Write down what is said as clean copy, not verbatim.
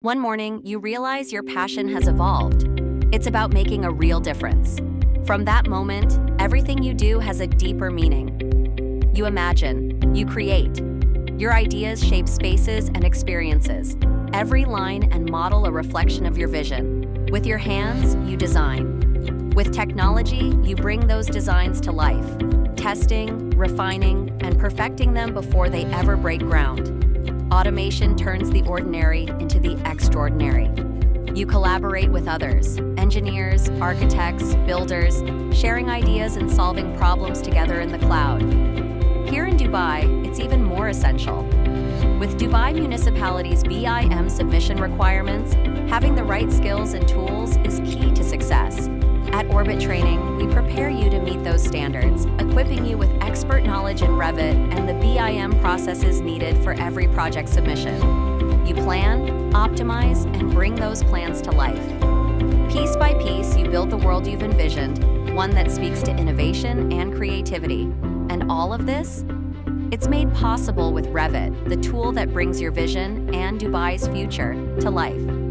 One morning, you realize your passion has evolved. It's about making a real difference. From that moment, everything you do has a deeper meaning. You imagine, you create. Your ideas shape spaces and experiences. Every line and model a reflection of your vision. With your hands, you design. With technology, you bring those designs to life, testing, refining, and perfecting them before they ever break ground. Automation turns the ordinary into the extraordinary. You collaborate with others, engineers, architects, builders, sharing ideas and solving problems together in the cloud. Here in Dubai, it's even more essential. With Dubai municipalities' BIM submission requirements, having the right skills and tools is key to success. At Orbit Training, we prepare you to meet those standards, equipping you with expert knowledge in Revit and the BIM processes needed for every project submission. You plan, optimize, and bring those plans to life. Piece by piece, you build the world you've envisioned, one that speaks to innovation and creativity. And all of this? It's made possible with Revit, the tool that brings your vision and Dubai's future to life.